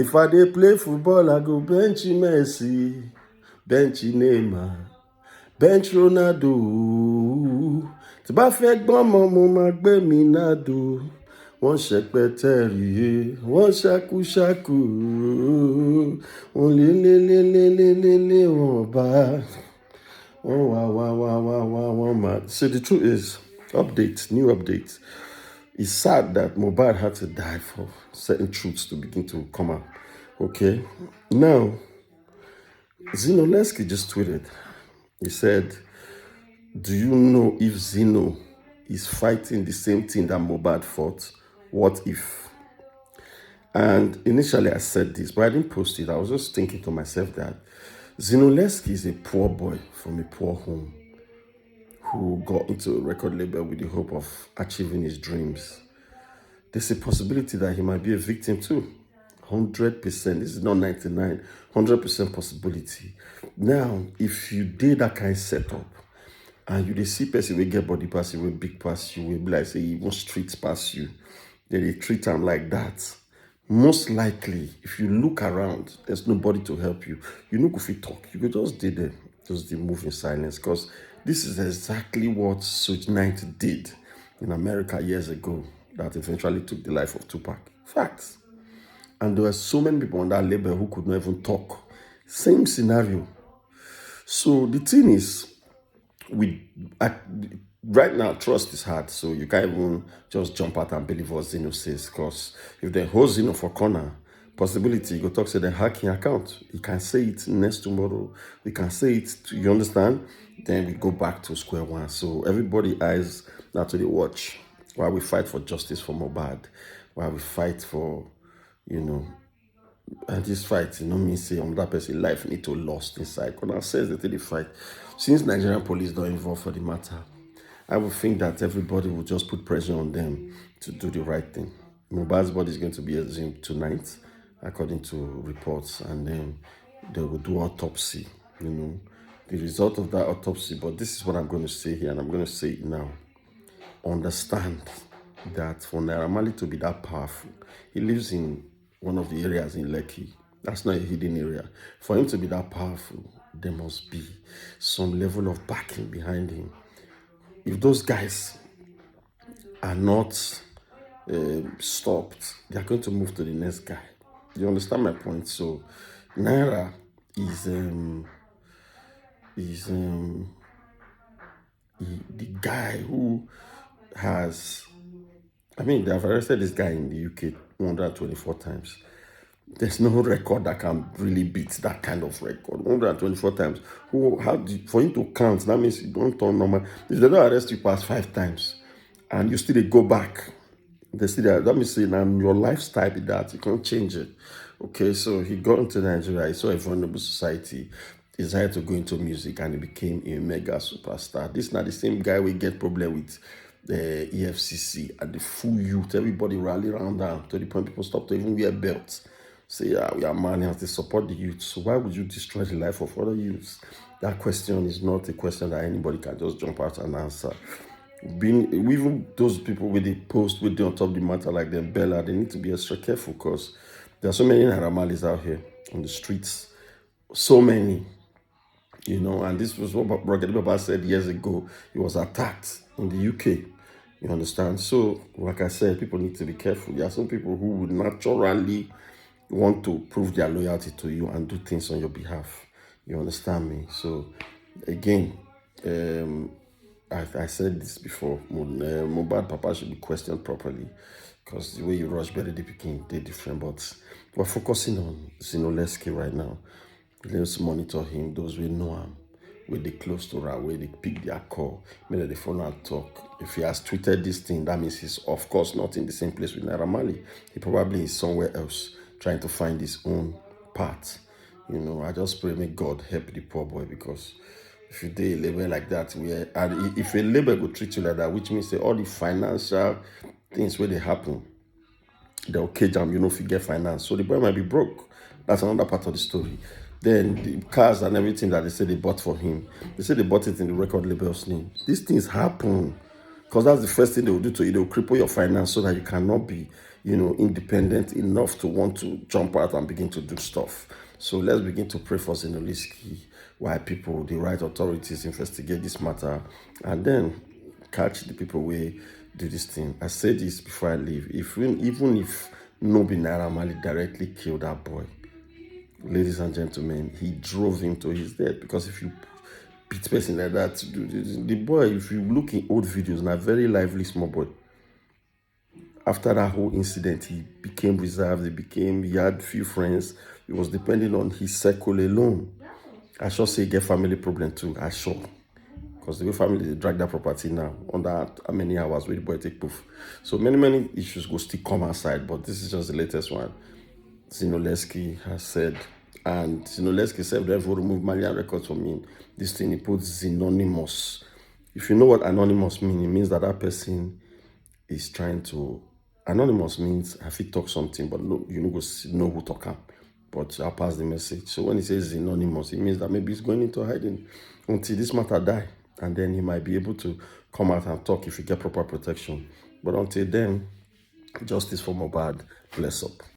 If I dey play football, I go bench Messi, bench Neymar, bench Ronaldo. Tí bá fẹ́ gbọ́n mo máa gbé mi nádò. Wọ́n ṣẹpẹtẹrìyé, wọ́n ṣakúṣakú. Wọ́n lé wọ́n bá. Wọ́n wọ́n mad. So the truth is, new update. It's sad that Mohbad had to die for certain truths to begin to come out. Okay? Now, Zinolesky just tweeted. He said, do you know if Zino is fighting the same thing that Mohbad fought? What if? And initially I said this, but I didn't post it. I was just thinking to myself that Zinolesky is a poor boy from a poor home who got into a record label with the hope of achieving his dreams. There's a possibility that he might be a victim too. 100%. This is not 99. 100% possibility. Now, if you did that kind of setup, and you see person will get body pass you, will big pass you, will be like say even streets pass you, then they treat them like that. Most likely, if you look around, there's nobody to help you. You know if you talk, you could just did it, just move in silence. Because this is exactly what Suge Knight did in America years ago that eventually took the life of Tupac. Facts. And there were so many people on that label who could not even talk. Same scenario. So the thing is, right now, trust is hard. So you can't even just jump out and believe what Zeno says. Because if they hold Zeno for corner, possibility, you go talk to the hacking account. You can say it next tomorrow. We can say it, you understand? Then we go back to square one. So everybody eyes now to the watch while we fight for justice for Mohbad, while we fight for, and this fight, mean say another person life need to lost inside. Because now says that they fight. Since Nigerian police don't involved for the matter, I would think that everybody will just put pressure on them to do the right thing. Mohbad's body is going to be exhumed tonight, according to reports, and then they will do autopsy. The result of that autopsy. But this is what I'm going to say here, and I'm going to say it now. Understand that for Naira Marley to be that powerful, he lives in one of the areas in Lekki. That's not a hidden area. For him to be that powerful, there must be some level of backing behind him. If those guys are not stopped, they are going to move to the next guy. You understand my point? So Naira is the guy who has, they have arrested this guy in the UK 124 times. There's no record that can really beat that kind of record. 124 times. For him to count, that means you don't turn normal. If they don't arrest you past 5 times and you still go back, that means your lifestyle is that you can't change it. Okay, so he got into Nigeria, he saw a vulnerable society, he decided to go into music, and he became a mega superstar. This is not the same guy we get problem with the EFCC and the full youth. Everybody rally around them to the point people stop to even wear belts. Say, we are marlians, they support the youth. So why would you destroy the life of other youths? That question is not a question that anybody can just jump out and answer. Even those people with the post with the on top of the matter like them, Bella, they need to be extra careful because there are so many Naira Marleys out here on the streets. So many. And this was what Brother Baba said years ago. He was attacked in the UK. You understand? So, like I said, people need to be careful. There are some people who would naturally want to prove their loyalty to you and do things on your behalf. You understand me? So, again, I said this before. Mohbad Papa should be questioned properly because the way you rush Berry Picking, they're different. But we're focusing on Zinolesky right now. Let's monitor him. Those we know him, where they close to her, where they pick their call, maybe they phone and talk. If he has tweeted this thing, that means he's of course not in the same place with Naira Marley. He probably is somewhere else trying to find his own path. I just pray may God help the poor boy, because if you do a label like that, and if a label will treat you like that, which means all the financial things where they happen, they'll cage them, if you get finance. So the boy might be broke. That's another part of the story. Then the cars and everything that they say they bought for him, they say they bought it in the record label's name. These things happen because that's the first thing they will do to you. They will cripple your finance so that you cannot be, independent enough to want to jump out and begin to do stuff. So let's begin to pray for Zinolesky, why people, the right authorities investigate this matter, and then catch the people who do this thing. I said this before I leave. Even if Nobi Naira Marley directly killed that boy, ladies and gentlemen, he drove him to his death. Because if you beat person like that, the boy, if you look in old videos, now very lively small boy. After that whole incident, he became reserved. He had few friends. He was depending on his circle alone. I sure say he get family problem too. I sure. Because the way family they drag that property now, under how many hours will the boy take proof. So many issues go still come outside, but this is just the latest one. Zinolesky has said, and Zinolesky said they will remove marlian records from him. This thing he puts Zinonymous. If you know what anonymous means, it means that person is trying to. Anonymous means I fit talk something, but no, you know who talk am. But I'll pass the message. So when he says anonymous, it means that maybe he's going into hiding until this matter die, and then he might be able to come out and talk if he get proper protection. But until then, justice for Mohbad. Bless up.